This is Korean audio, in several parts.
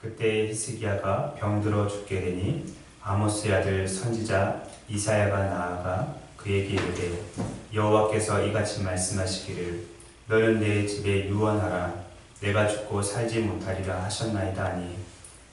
그때 히스기야가 병들어 죽게 되니 아모스의 아들 선지자 이사야가 나아가 그에게 이르되 여호와께서 이같이 말씀하시기를 너는 내 집에 유언하라 내가 죽고 살지 못하리라 하셨나이다 하니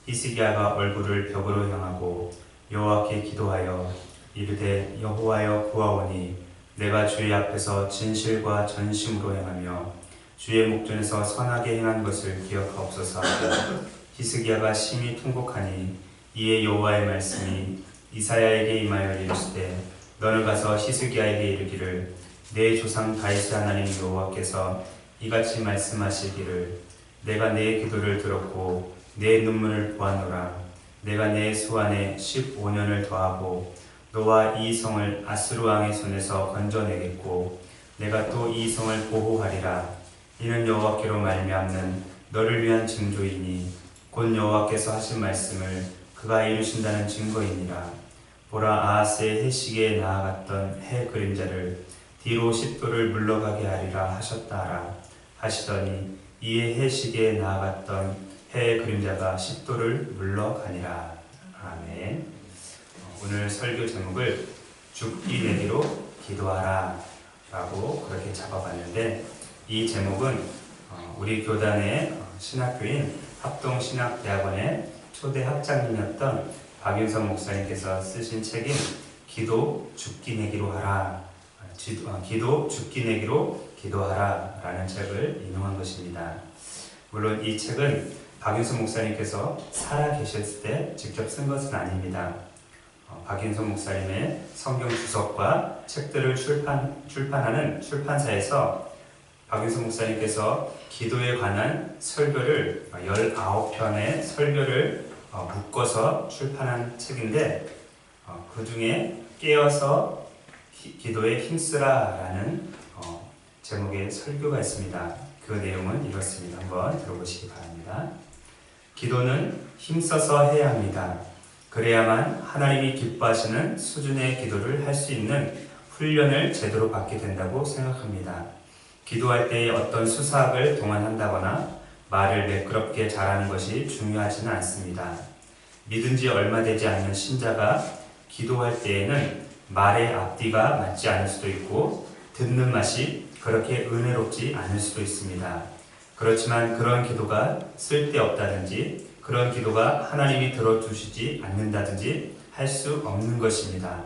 히스기야가 얼굴을 벽으로 향하고 여호와께 기도하여 이르되 여호와여 구하오니 내가 주의 앞에서 진실과 전심으로 행하며 주의 목전에서 선하게 행한 것을 기억하옵소서 하고 히스기야가 심히 통곡하니 이에 여호와의 말씀이 이사야에게 임하여 이르시되 너는 가서 히스기야에게 이르기를 내 조상 다윗의 하나님 여호와께서 이같이 말씀하시기를 내가 내 기도를 들었고 내 눈물을 보았노라 내가 내 수완에 15년을 더하고 너와 이 성을 아스루 왕의 손에서 건져내겠고 내가 또 이 성을 보호하리라 이는 여호와께로 말미암는 너를 위한 징조이니 곧 여호와께서 하신 말씀을 그가 이루신다는 증거이니라 보라 아하스의 해시계에 나아갔던 해 그림자를 뒤로 10도를 물러가게 하리라 하셨다라 하시더니 이에 해시계에 나아갔던 해의 그림자가 10도를 물러가니라. 아멘. 오늘 설교 제목을 죽기 내기로 기도하라 라고 그렇게 잡아봤는데 이 제목은 우리 교단의 신학교인 합동신학대학원의 초대 학장님이었던 박윤선 목사님께서 쓰신 책인 기도 죽기 내기로 하라 기도 죽기 내기로 기도하라 라는 책을 인용한 것입니다. 물론 이 책은 박윤선 목사님께서 살아 계셨을 때 직접 쓴 것은 아닙니다. 박윤선 목사님의 성경 주석과 책들을 출판하는 출판사에서 박윤선 목사님께서 기도에 관한 설교를 19편의 설교를 묶어서 출판한 책인데 그 중에 깨어서 기도에 힘쓰라 라는 제목의 설교가 있습니다. 그 내용은 이렇습니다. 한번 들어보시기 바랍니다. 기도는 힘써서 해야 합니다. 그래야만 하나님이 기뻐하시는 수준의 기도를 할 수 있는 훈련을 제대로 받게 된다고 생각합니다. 기도할 때에 어떤 수사학을 동원한다거나 말을 매끄럽게 잘하는 것이 중요하지는 않습니다. 믿은 지 얼마 되지 않는 신자가 기도할 때에는 말의 앞뒤가 맞지 않을 수도 있고 듣는 맛이 그렇게 은혜롭지 않을 수도 있습니다. 그렇지만 그런 기도가 쓸데없다든지 그런 기도가 하나님이 들어주시지 않는다든지 할 수 없는 것입니다.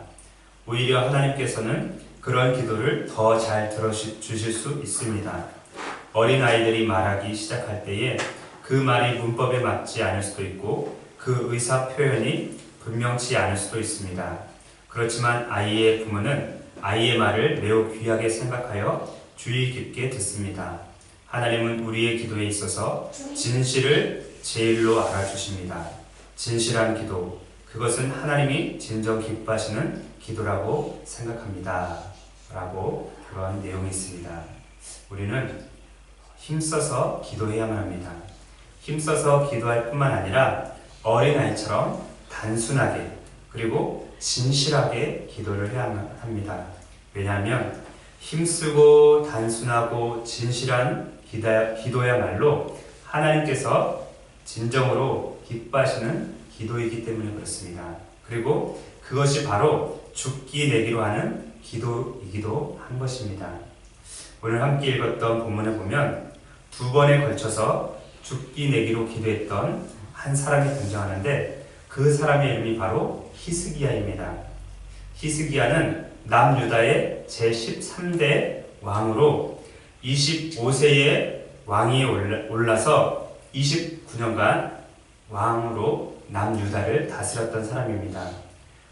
오히려 하나님께서는 그런 기도를 더 잘 들어주실 수 있습니다. 어린아이들이 말하기 시작할 때에 그 말이 문법에 맞지 않을 수도 있고 그 의사 표현이 분명치 않을 수도 있습니다. 그렇지만 아이의 부모는 아이의 말을 매우 귀하게 생각하여 주의 깊게 듣습니다. 하나님은 우리의 기도에 있어서 진실을 제일로 알아주십니다. 진실한 기도, 그것은 하나님이 진정 기뻐하시는 기도라고 생각합니다. 라고 그런 내용이 있습니다. 우리는 힘써서 기도해야만 합니다. 힘써서 기도할 뿐만 아니라 어린아이처럼 단순하게 그리고 진실하게 기도를 해야 합니다. 왜냐하면 힘쓰고 단순하고 진실한 기도야말로 하나님께서 진정으로 기뻐하시는 기도이기 때문에 그렇습니다. 그리고 그것이 바로 죽기 내기로 하는 기도이기도 한 것입니다. 오늘 함께 읽었던 본문에 보면 2번에 걸쳐서 죽기 내기로 기도했던 한 사람이 등장하는데 그 사람의 이름이 바로 히스기야입니다. 히스기야는 남유다의 제13대 왕으로 25세의 왕위에 올라서 29년간 왕으로 남유다를 다스렸던 사람입니다.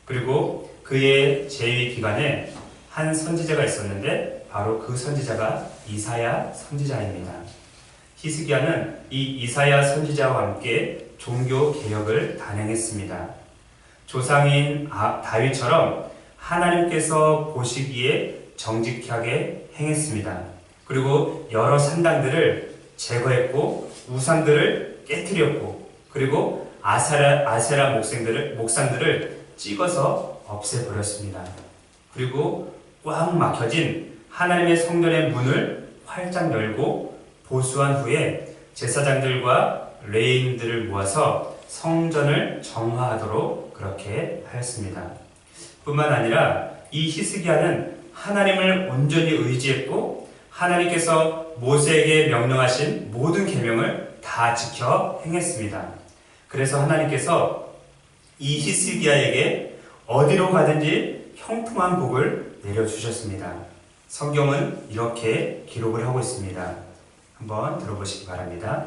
그리고 그의 재위 기간에 한 선지자가 있었는데 바로 그 선지자가 이사야 선지자입니다. 히스기야는 이 이사야 선지자와 함께 종교 개혁을 단행했습니다. 조상인 다윗처럼 하나님께서 보시기에 정직하게 행했습니다. 그리고 여러 산당들을 제거했고 우상들을 깨뜨렸고 그리고 아세라 목상들을 찍어서 없애버렸습니다. 그리고 꽉 막혀진 하나님의 성전의 문을 활짝 열고 보수한 후에 제사장들과 레인들을 모아서 성전을 정화하도록 그렇게 하였습니다. 뿐만 아니라 이 히스기야는 하나님을 온전히 의지했고 하나님께서 모세에게 명령하신 모든 계명을 다 지켜 행했습니다. 그래서 하나님께서 이 히스기야에게 어디로 가든지 형통한 복을 내려주셨습니다. 성경은 이렇게 기록을 하고 있습니다. 한번 들어보시기 바랍니다.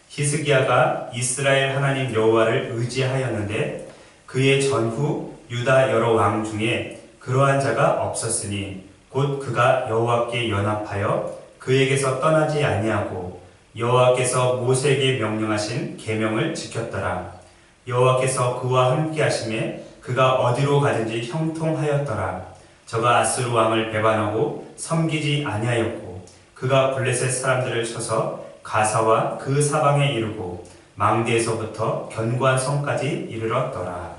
히스기야가 이스라엘 하나님 여호와를 의지하였는데 그의 전후 유다 여러 왕 중에 그러한 자가 없었으니 곧 그가 여호와께 연합하여 그에게서 떠나지 아니하고 여호와께서 모세에게 명령하신 계명을 지켰더라. 여호와께서 그와 함께 하심에 그가 어디로 가든지 형통하였더라. 저가 아스루 왕을 배반하고 섬기지 아니하였고 그가 블레셋 사람들을 쳐서 가사와 그 사방에 이르고 망대에서부터 견고한 성까지 이르렀더라.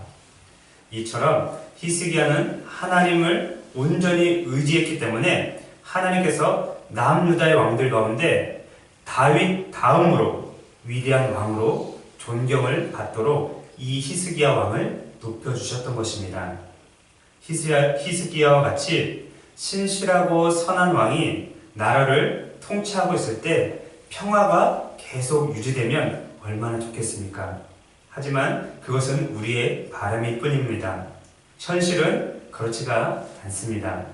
이처럼 히스기야는 하나님을 온전히 의지했기 때문에 하나님께서 남유다의 왕들 가운데 다윗 다음으로 위대한 왕으로 존경을 받도록 이 히스기야 왕을 높여주셨던 것입니다. 히스기야와 같이 신실하고 선한 왕이 나라를 통치하고 있을 때 평화가 계속 유지되면 얼마나 좋겠습니까? 하지만 그것은 우리의 바람일 뿐입니다. 현실은 그렇지가 않습니다.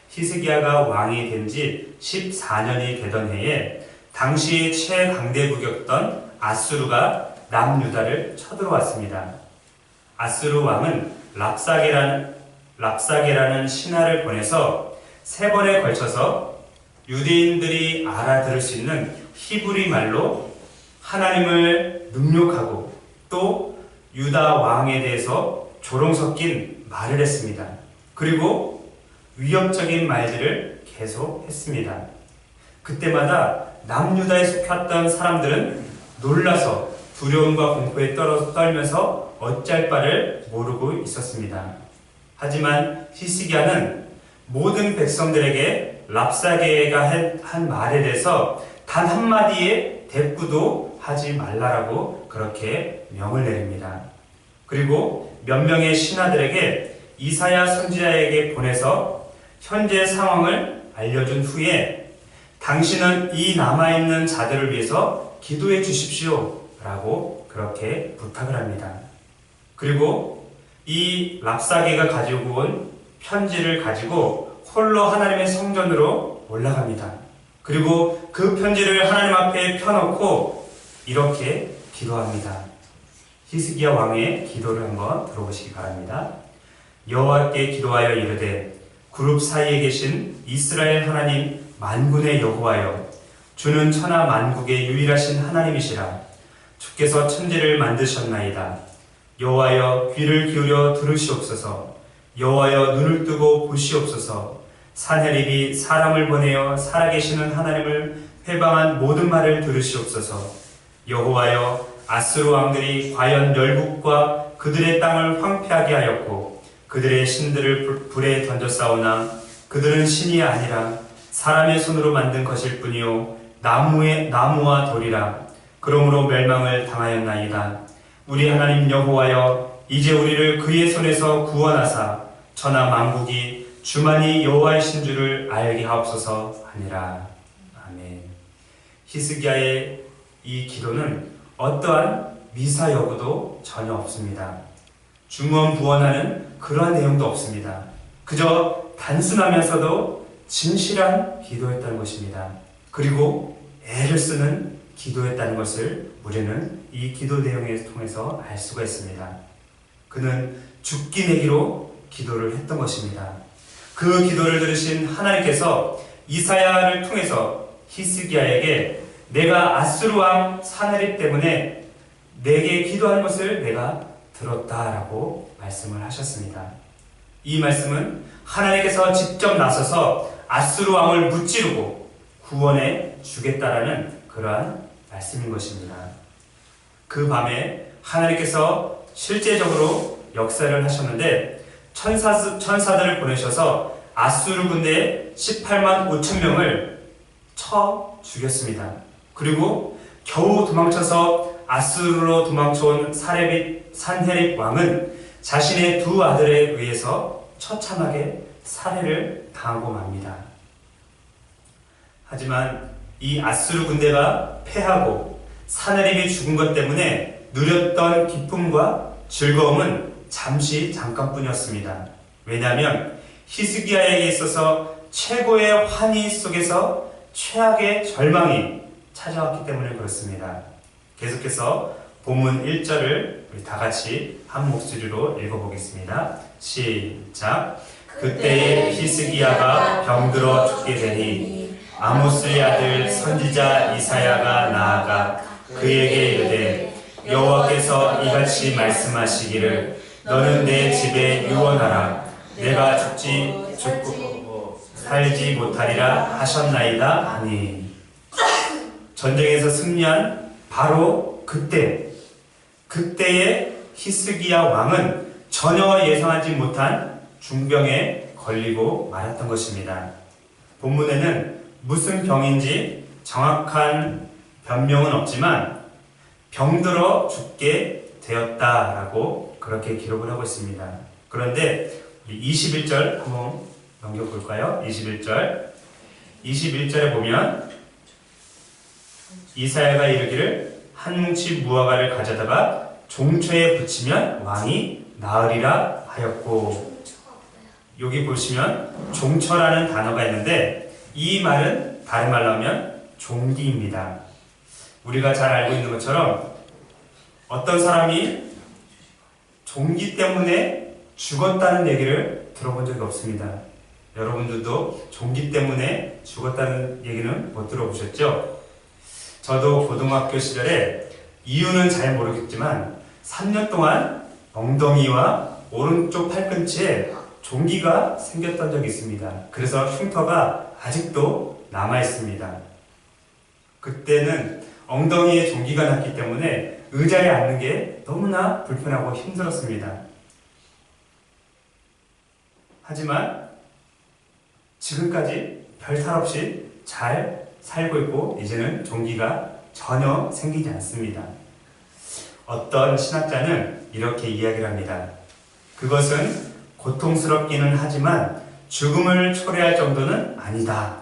히스기야가 왕이 된 지 14년이 되던 해에 당시 최강대국이었던 아수르가 남유다를 쳐들어왔습니다. 아수르 왕은 랍사게라는 신하를 보내서 3번에 걸쳐서 유대인들이 알아들을 수 있는 히브리 말로 하나님을 능욕하고 또 유다 왕에 대해서 조롱 섞인 말을 했습니다. 그리고 위협적인 말들을 계속 했습니다. 그때마다 남유다에 속했던 사람들은 놀라서 두려움과 공포에 떨면서 어찌할 바를 모르고 있었습니다. 하지만 히스기야는 모든 백성들에게 랍사게가 한 말에 대해서 단 한마디의 대꾸도 하지 말라라고 그렇게 명을 내립니다. 그리고 몇 명의 신하들에게 이사야 선지자에게 보내서 현재 상황을 알려준 후에 당신은 이 남아있는 자들을 위해서 기도해 주십시오 라고 그렇게 부탁을 합니다. 그리고 이 랍사게가 가지고 온 편지를 가지고 홀로 하나님의 성전으로 올라갑니다. 그리고 그 편지를 하나님 앞에 펴놓고 이렇게 기도합니다. 히스기야 왕의 기도를 한번 들어보시기 바랍니다. 여호와께 기도하여 이르되 그룹 사이에 계신 이스라엘 하나님 만군의 여호와여, 주는 천하 만국의 유일하신 하나님이시라. 주께서 천지를 만드셨나이다. 여호와여, 귀를 기울여 들으시옵소서. 여호와여, 눈을 뜨고 보시옵소서. 산헤립이 사람을 보내어 살아계시는 하나님을 회방한 모든 말을 들으시옵소서. 여호와여, 아스루 왕들이 과연 열국과 그들의 땅을 황폐하게 하였고 그들의 신들을 불에 던져 싸우나 그들은 신이 아니라 사람의 손으로 만든 것일 뿐이요 나무와 돌이라. 그러므로 멸망을 당하였나이다. 우리 하나님 여호와여, 이제 우리를 그의 손에서 구원하사 천하 만국이 주만이 여호와이신 줄을 알게 하옵소서 하니라. 아멘. 히스기야의 이 기도는 어떠한 미사 여부도 전혀 없습니다. 중언부언하는 그러한 내용도 없습니다. 그저 단순하면서도 진실한 기도였다는 것입니다. 그리고 애를 쓰는 기도였다는 것을 우리는 이 기도 내용을 통해서 알 수가 있습니다. 그는 죽기 내기로 기도를 했던 것입니다. 그 기도를 들으신 하나님께서 이사야를 통해서 히스기야에게 내가 아수르 왕 산헤립 때문에 내게 기도한 것을 내가 들었다라고 말씀을 하셨습니다. 이 말씀은 하나님께서 직접 나서서 아수르 왕을 무찌르고 구원해 주겠다라는 그러한 말씀인 것입니다. 그 밤에 하나님께서 실제적으로 역사를 하셨는데 천사들을 보내셔서 아수르 군대 18만 5천 명을 쳐 죽였습니다. 그리고 겨우 도망쳐서 아수르로 도망쳐온 산헤립 왕은 자신의 두 아들에 의해서 처참하게 살해를 당하고 맙니다. 하지만 이 아수르 군대가 패하고 산헤립이 죽은 것 때문에 누렸던 기쁨과 즐거움은 잠깐뿐이었습니다. 왜냐하면 히스기야에게 있어서 최고의 환희 속에서 최악의 절망이 찾아왔기 때문에 그렇습니다. 계속해서 본문 1절을 우리 다 같이 한 목소리로 읽어보겠습니다. 시작. 그때에 히스기야가 병들어 죽게 되니 아모스의 아들 선지자 이사야가 나아가 그에게 이르되 여호와께서 이같이 말씀하시기를 너는 내 집에 유언하라. 내가 죽고 살지 못하리라 하셨나이다 하니. 전쟁에서 승리한 바로 그때의 히스기야 왕은 전혀 예상하지 못한 중병에 걸리고 말았던 것입니다. 본문에는 무슨 병인지 정확한 변명은 없지만 병들어 죽게 되었다라고 그렇게 기록을 하고 있습니다. 그런데 21절 한번 넘겨볼까요? 21절에 보면 이사야가 이르기를 한 뭉치 무화과를 가져다가 종초에 붙이면 왕이 나으리라 하였고, 여기 보시면 종처라는 단어가 있는데 이 말은 다른 말로 하면 종기입니다. 우리가 잘 알고 있는 것처럼 어떤 사람이 종기 때문에 죽었다는 얘기를 들어본 적이 없습니다. 여러분들도 종기 때문에 죽었다는 얘기는 못 들어보셨죠? 저도 고등학교 시절에 이유는 잘 모르겠지만 3년 동안 엉덩이와 오른쪽 팔꿈치에 종기가 생겼던 적이 있습니다. 그래서 흉터가 아직도 남아 있습니다. 그때는 엉덩이에 종기가 났기 때문에 의자에 앉는 게 너무나 불편하고 힘들었습니다. 하지만 지금까지 별 탈 없이 잘 살고 있고 이제는 종기가 전혀 생기지 않습니다. 어떤 신학자는 이렇게 이야기를 합니다. 그것은 고통스럽기는 하지만 죽음을 초래할 정도는 아니다.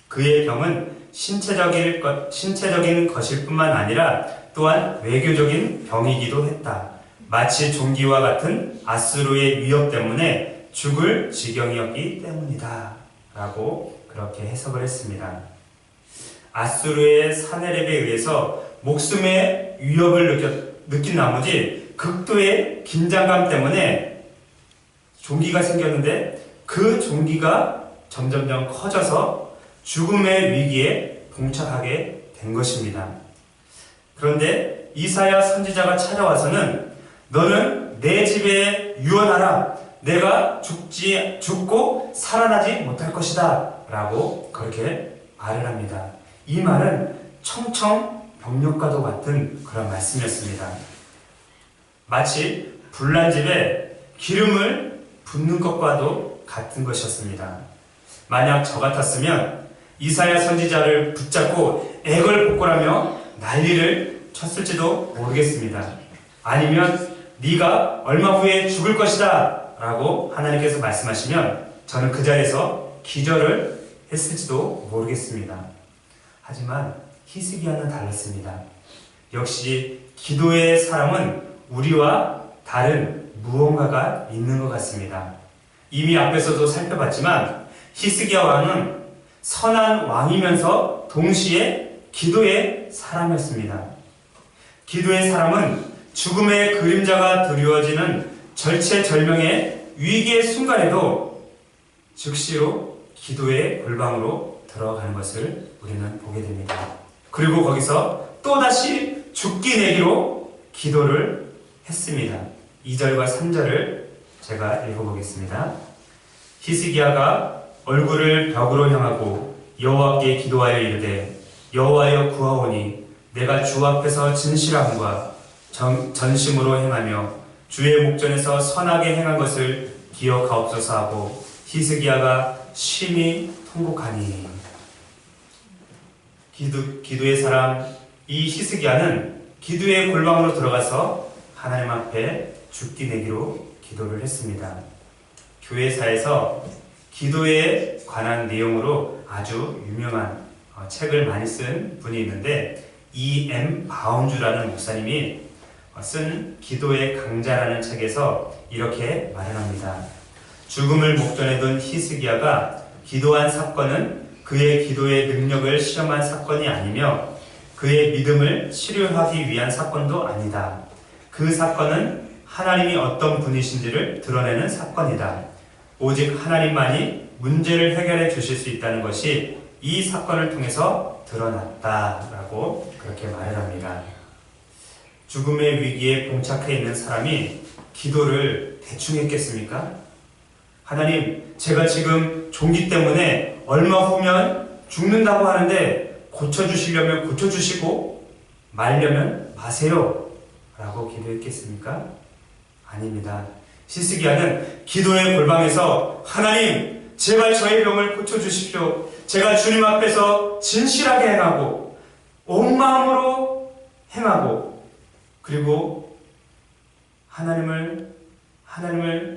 그의 병은 신체적인 것일 뿐만 아니라 또한 외교적인 병이기도 했다. 마치 종기와 같은 아수르의 위협 때문에 죽을 지경이었기 때문이다. 라고 그렇게 해석을 했습니다. 아수르의 산헤립에 의해서 목숨의 위협을 느낀 나머지 극도의 긴장감 때문에 종기가 생겼는데 그 종기가 점점점 커져서 죽음의 위기에 봉착하게 된 것입니다. 그런데 이사야 선지자가 찾아와서는 너는 내 집에 유언하라. 내가 죽고 살아나지 못할 것이다. 라고 그렇게 말을 합니다. 이 말은 청청병력과도 같은 그런 말씀이었습니다. 마치 불난 집에 기름을 붓는 것과도 같은 것이었습니다. 만약 저 같았으면 이사야 선지자를 붙잡고 애걸복걸하며 난리를 쳤을지도 모르겠습니다. 아니면 네가 얼마 후에 죽을 것이다 라고 하나님께서 말씀하시면 저는 그 자리에서 기절을 했을지도 모르겠습니다. 하지만 히스기야는 달랐습니다. 역시 기도의 사람은 우리와 다른 무언가가 있는 것 같습니다. 이미 앞에서도 살펴봤지만 히스기야 왕은 선한 왕이면서 동시에 기도의 사람이었습니다. 기도의 사람은 죽음의 그림자가 드리워지는 절체절명의 위기의 순간에도 즉시로 기도의 골방으로 들어가는 것을 우리는 보게 됩니다. 그리고 거기서 또다시 죽기 내기로 기도를 했습니다. 2절과 3절을 제가 읽어보겠습니다. 히스기야가 얼굴을 벽으로 향하고 여호와께 기도하여 이르되 여호와여 구하오니 내가 주 앞에서 진실함과 전심으로 행하며 주의 목전에서 선하게 행한 것을 기억하옵소서 하고 히스기야가 심히 통곡하니. 기도의 사람 이 히스기야는 기도의 골방으로 들어가서 하나님 앞에 죽기 내기로 기도를 했습니다. 교회사에서 기도에 관한 내용으로 아주 유명한 책을 많이 쓴 분이 있는데 E.M. 바운주라는 목사님이 쓴 기도의 강자라는 책에서 이렇게 말을 죽음을 목전에 둔 히스기야가 기도한 사건은 그의 기도의 능력을 시험한 사건이 아니며 그의 믿음을 치료하기 위한 사건도 아니다. 그 사건은 하나님이 어떤 분이신지를 드러내는 사건이다. 오직 하나님만이 문제를 해결해 주실 수 있다는 것이 이 사건을 통해서 드러났다라고 그렇게 말을 합니다. 죽음의 위기에 봉착해 있는 사람이 기도를 대충 했겠습니까? 하나님, 제가 지금 종기 때문에 얼마 후면 죽는다고 하는데 고쳐주시려면 고쳐주시고 말려면 마세요 라고 기도했겠습니까? 아닙니다. 히스기야는 기도의 골방에서 하나님, 제발 저의 병을 고쳐주십시오. 제가 주님 앞에서 진실하게 행하고 온 마음으로 행하고 그리고 하나님을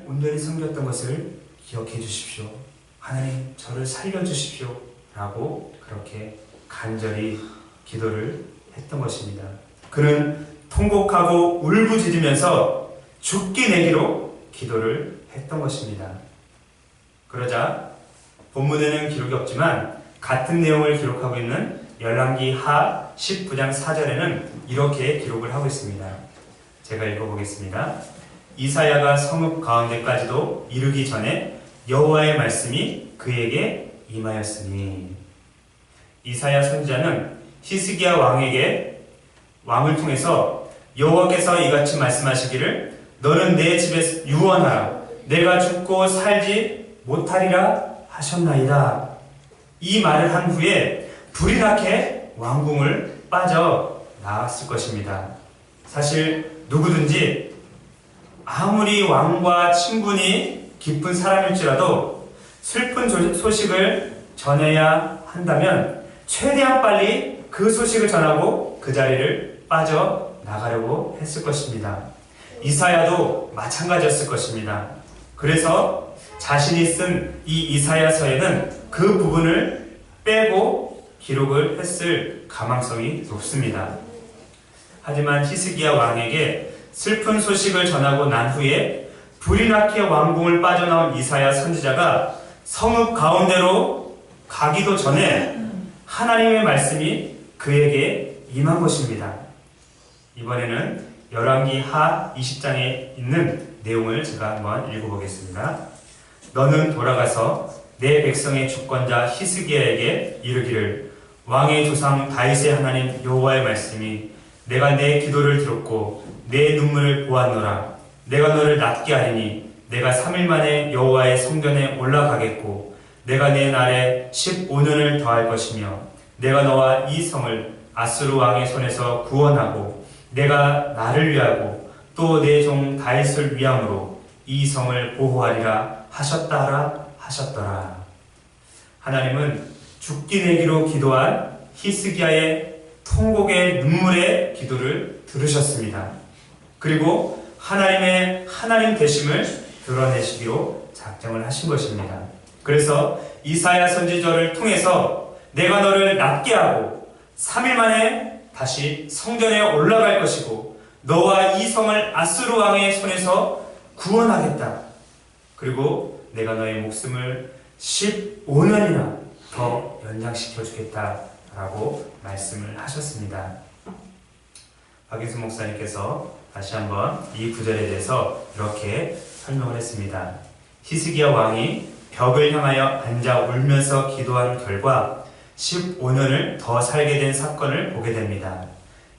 온전히 섬겼던 것을 기억해 주십시오. 하나님, 저를 살려주십시오 라고 그렇게 간절히 기도를 했던 것입니다. 그는 통곡하고 울부짖으면서 죽기 내기로 기도를 했던 것입니다. 그러자 본문에는 기록이 없지만 같은 내용을 기록하고 있는 열왕기 하 19장 4절에는 이렇게 기록을 하고 있습니다. 제가 읽어보겠습니다. 이사야가 성읍 가운데까지도 이르기 전에 여호와의 말씀이 그에게 임하였으니. 이사야 선지자는 히스기야 왕을 통해서 여호와께서 이같이 말씀하시기를 너는 내 집에 유언하라. 내가 죽고 살지 못하리라 하셨나이다. 이 말을 한 후에 불이 나게 왕궁을 빠져나왔을 것입니다. 사실 누구든지 아무리 왕과 친분이 깊은 사람일지라도 슬픈 소식을 전해야 한다면 최대한 빨리 그 소식을 전하고 그 자리를 빠져나가려고 했을 것입니다. 이사야도 마찬가지였을 것입니다. 그래서 자신이 쓴 이 이사야서에는 그 부분을 빼고 기록을 했을 가망성이 높습니다. 하지만 히스기야 왕에게 슬픈 소식을 전하고 난 후에 불이 나게 왕궁을 빠져나온 이사야 선지자가 성읍 가운데로 가기도 전에 하나님의 말씀이 그에게 임한 것입니다. 이번에는 열왕기 하 20장에 있는 내용을 제가 한번 읽어보겠습니다. 너는 돌아가서 내 백성의 주권자 히스기야에게 이르기를 왕의 조상 다윗의 하나님 여호와의 말씀이 내가 내 기도를 들었고 내 눈물을 보았노라. 내가 너를 낫게 하리니 내가 3일 만에 여호와의 성전에 올라가겠고 내가 내 날에 15년을 더할 것이며 내가 너와 이 성을 아수르 왕의 손에서 구원하고 내가 나를 위하고 또 내 종 다윗을 위함으로 이 성을 보호하리라 하셨더라. 하나님은 죽기 내기로 기도한 히스기야의 통곡의 눈물의 기도를 들으셨습니다. 그리고 하나님 되심을 드러내시기로 작정을 하신 것입니다. 그래서 이사야 선지자를 통해서 내가 너를 낫게 하고 3일 만에 다시 성전에 올라갈 것이고 너와 이 성을 아수르 왕의 손에서 구원하겠다. 그리고 내가 너의 목숨을 15년이나 더 연장시켜 주겠다라고 말씀을 하셨습니다. 박인수 목사님께서 다시 한번 이 구절에 대해서 이렇게 설명을 했습니다. 히스기야 왕이 벽을 향하여 앉아 울면서 기도한 결과 15년을 더 살게 된 사건을 보게 됩니다.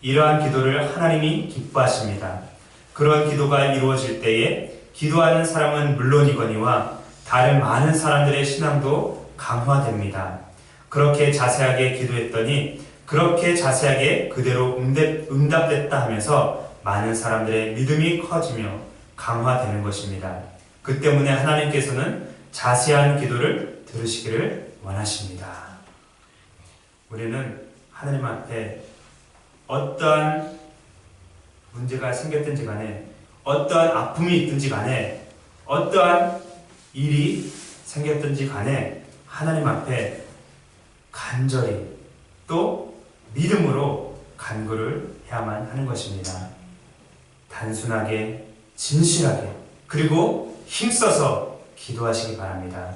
이러한 기도를 하나님이 기뻐하십니다. 그런 기도가 이루어질 때에 기도하는 사람은 물론이거니와 다른 많은 사람들의 신앙도 강화됩니다. 그렇게 자세하게 기도했더니 그렇게 자세하게 그대로 응답됐다 하면서 많은 사람들의 믿음이 커지며 강화되는 것입니다. 그 때문에 하나님께서는 자세한 기도를 들으시기를 원하십니다. 우리는 하나님 앞에 어떠한 문제가 생겼든지 간에, 어떠한 아픔이 있든지 간에, 어떠한 일이 생겼든지 간에 하나님 앞에 간절히 또 믿음으로 간구를 해야만 하는 것입니다. 단순하게, 진실하게, 그리고 힘써서 기도하시기 바랍니다.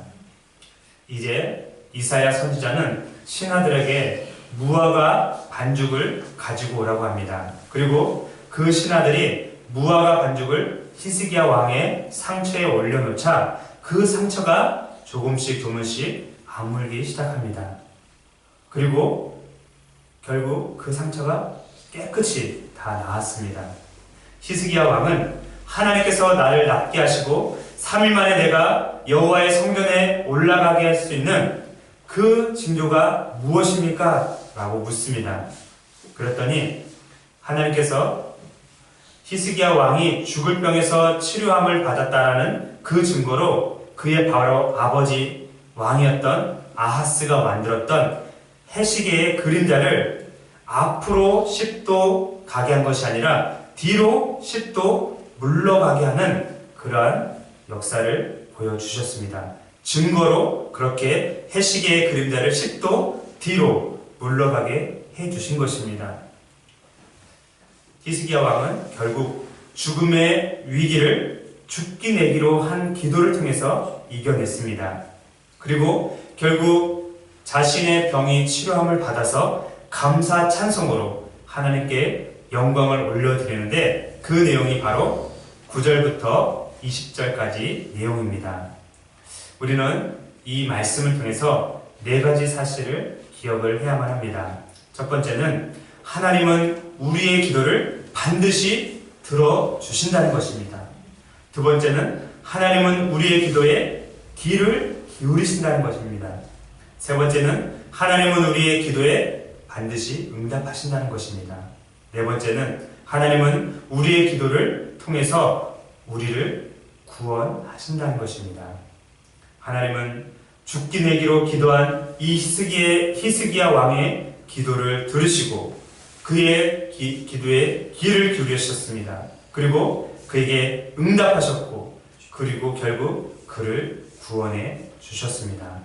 이제 이사야 선지자는 신하들에게 무화과 반죽을 가지고 오라고 합니다. 그리고 그 신하들이 무화과 반죽을 히스기야 왕의 상처에 올려놓자 그 상처가 조금씩 아물기 시작합니다. 그리고 결국 그 상처가 깨끗이 다 나았습니다. 히스기야 왕은 하나님께서 나를 낫게 하시고 3일 만에 내가 여호와의 성전에 올라가게 할 수 있는 그 징조가 무엇입니까? 라고 묻습니다. 그랬더니 하나님께서 히스기야 왕이 죽을 병에서 치료함을 받았다라는 그 증거로 그의 바로 아버지 왕이었던 아하스가 만들었던 해시계의 그림자를 앞으로 10도 가게 한 것이 아니라 뒤로 10도 물러가게 하는 그러한 역사를 보여주셨습니다. 증거로 그렇게 해시계의 그림자를 10도 뒤로 물러가게 해주신 것입니다. 히스기야 왕은 결국 죽음의 위기를 죽기 내기로 한 기도를 통해서 이겨냈습니다. 그리고 결국 자신의 병이 치료함을 받아서 감사 찬송으로 하나님께 영광을 올려드리는데 그 내용이 바로 9절부터 20절까지 내용입니다. 우리는 이 말씀을 통해서 4가지 사실을 기억을 해야만 합니다. 첫 번째는 하나님은 우리의 기도를 반드시 들어주신다는 것입니다. 두 번째는 하나님은 우리의 기도에 귀를 기울이신다는 것입니다. 세 번째는 하나님은 우리의 기도에 반드시 응답하신다는 것입니다. 네 번째는 하나님은 우리의 기도를 통해서 우리를 구원하신다는 것입니다. 하나님은 죽기 내기로 기도한 이 히스기야 왕의 기도를 들으시고 그의 기도에 귀를 기울이셨습니다. 그리고 그에게 응답하셨고 그리고 결국 그를 구원해 주셨습니다.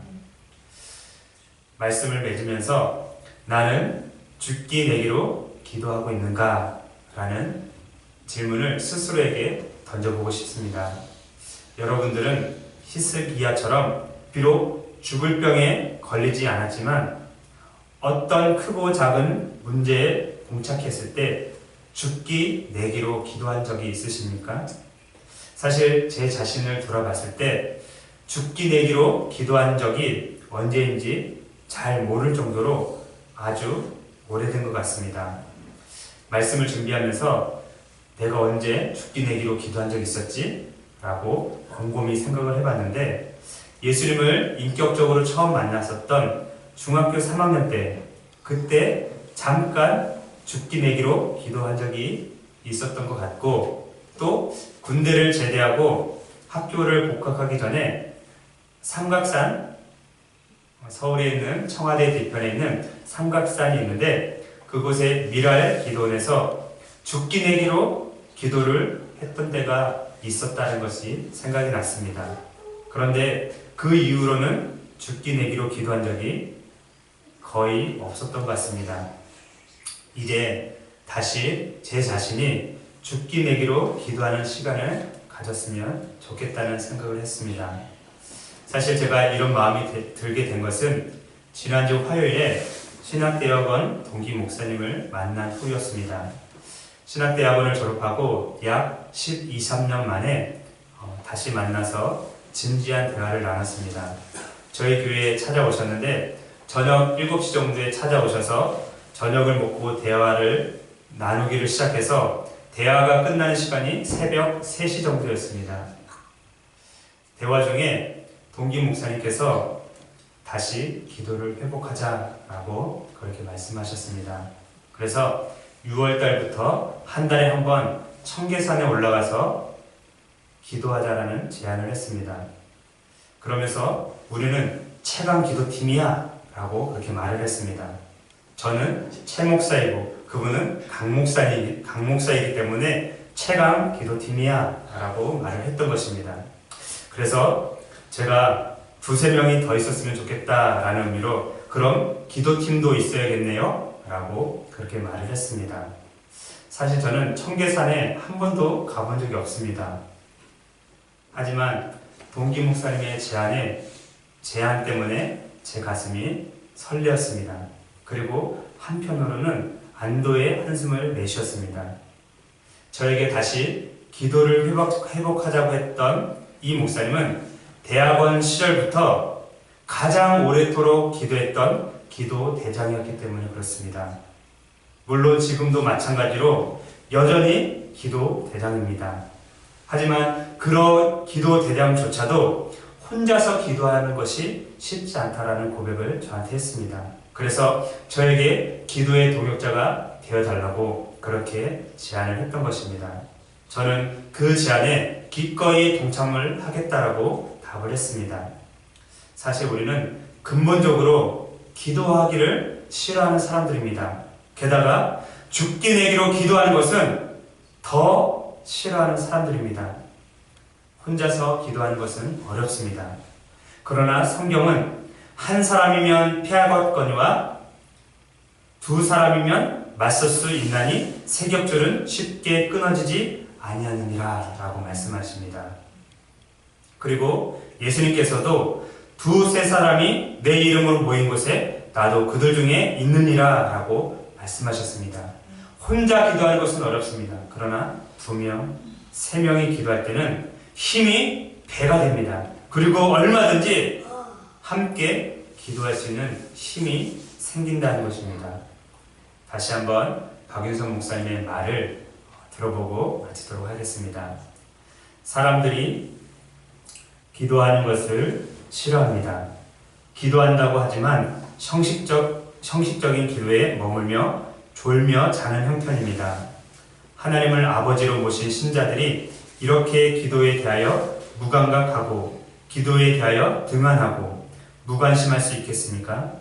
말씀을 맺으면서 나는 죽기 내기로 기도하고 있는가? 라는 질문을 스스로에게 던져보고 싶습니다. 여러분들은 히스기야처럼 비록 죽을 병에 걸리지 않았지만 어떤 크고 작은 문제에 봉착했을 때 죽기 내기로 기도한 적이 있으십니까? 사실 제 자신을 돌아봤을 때 죽기 내기로 기도한 적이 언제인지 잘 모를 정도로 아주 오래된 것 같습니다. 말씀을 준비하면서 내가 언제 죽기 내기로 기도한 적이 있었지? 라고 곰곰이 생각을 해봤는데 예수님을 인격적으로 처음 만났었던 중학교 3학년 때 그때 잠깐 죽기 내기로 기도한 적이 있었던 것 같고 또 군대를 제대하고 학교를 복학하기 전에 삼각산 서울에 있는 청와대 뒤편에 있는 삼각산이 있는데 그곳에 미랄 기도원에서 죽기 내기로 기도를 했던 때가 있었다는 것이 생각이 났습니다. 그런데 그 이후로는 죽기 내기로 기도한 적이 거의 없었던 것 같습니다. 이제 다시 제 자신이 죽기 내기로 기도하는 시간을 가졌으면 좋겠다는 생각을 했습니다. 사실 제가 이런 마음이 들게 된 것은 지난주 화요일에 신학대학원 동기 목사님을 만난 후였습니다. 신학대학원을 졸업하고 약 12, 13년 만에 다시 만나서 진지한 대화를 나눴습니다. 저희 교회에 찾아오셨는데 저녁 7시 정도에 찾아오셔서 저녁을 먹고 대화를 나누기를 시작해서 대화가 끝나는 시간이 새벽 3시 정도였습니다. 대화 중에 동기 목사님께서 다시 기도를 회복하자라고 그렇게 말씀하셨습니다. 그래서 6월달부터 한 달에 한 번 청계산에 올라가서 기도하자라는 제안을 했습니다. 그러면서 우리는 최강 기도팀이야 라고 그렇게 말을 했습니다. 저는 최 목사이고 그분은 강목사이기 때문에 최강 기도팀이야 라고 말을 했던 것입니다. 그래서 제가 두세 명이 더 있었으면 좋겠다라는 의미로 그럼 기도팀도 있어야겠네요 라고 그렇게 말을 했습니다. 사실 저는 청계산에 한 번도 가본 적이 없습니다. 하지만 동기 목사님의 제안 때문에 제 가슴이 설레었습니다. 그리고 한편으로는 안도의 한숨을 내쉬었습니다. 저에게 다시 기도를 회복하자고 했던 이 목사님은 대학원 시절부터 가장 오래도록 기도했던 기도 대장이었기 때문에 그렇습니다. 물론 지금도 마찬가지로 여전히 기도 대장입니다. 하지만 그런 기도 대장조차도 혼자서 기도하는 것이 쉽지 않다라는 고백을 저한테 했습니다. 그래서 저에게 기도의 동역자가 되어달라고 그렇게 제안을 했던 것입니다. 저는 그 제안에 기꺼이 동참을 하겠다라고 답을 했습니다. 사실 우리는 근본적으로 기도하기를 싫어하는 사람들입니다. 게다가 죽기 내기로 기도하는 것은 더 싫어하는 사람들입니다. 혼자서 기도하는 것은 어렵습니다. 그러나 성경은 한 사람이면 패하겠거니와 두 사람이면 맞설 수 있나니 세 겹줄은 쉽게 끊어지지 아니하느니라 라고 말씀하십니다. 그리고 예수님께서도 두세 사람이 내 이름으로 모인 곳에 나도 그들 중에 있느니라 라고 말씀하셨습니다. 혼자 기도하는 것은 어렵습니다. 그러나 2명, 3명이 기도할 때는 힘이 배가 됩니다. 그리고 얼마든지 함께 기도할 수 있는 힘이 생긴다는 것입니다. 다시 한번 박윤선 목사님의 말을 들어보고 마치도록 하겠습니다. 사람들이 기도하는 것을 싫어합니다. 기도한다고 하지만 형식적인 기도에 머물며 졸며 자는 형편입니다. 하나님을 아버지로 모신 신자들이 이렇게 기도에 대하여 무감각하고 기도에 대하여 등한하고 무관심할 수 있겠습니까?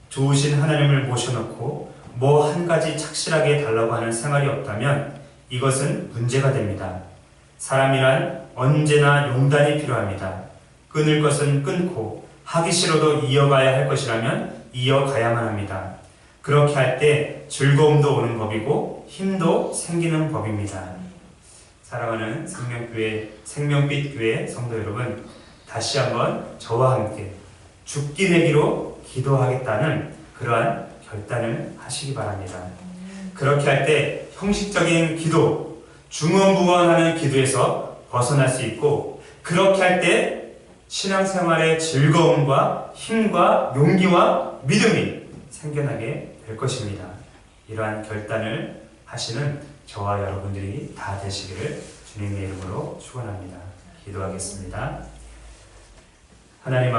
좋으신 하나님을 모셔놓고 뭐 한 가지 착실하게 달라고 하는 생활이 없다면 이것은 문제가 됩니다. 사람이란 언제나 용단이 필요합니다. 끊을 것은 끊고 하기 싫어도 이어가야 할 것이라면 이어가야만 합니다. 그렇게 할 때 즐거움도 오는 법이고 힘도 생기는 법입니다. 사랑하는 생명빛 교회 성도 여러분, 다시 한번 저와 함께 죽기 내기로 기도하겠다는 그러한 결단을 하시기 바랍니다. 그렇게 할 때 형식적인 기도, 중언부언하는 기도에서 벗어날 수 있고, 그렇게 할 때 신앙생활의 즐거움과 힘과 용기와 믿음이 생겨나게 될 것입니다. 이러한 결단을 하시는 저와 여러분들이 다 되시기를 주님의 이름으로 축원합니다. 기도하겠습니다. 하나님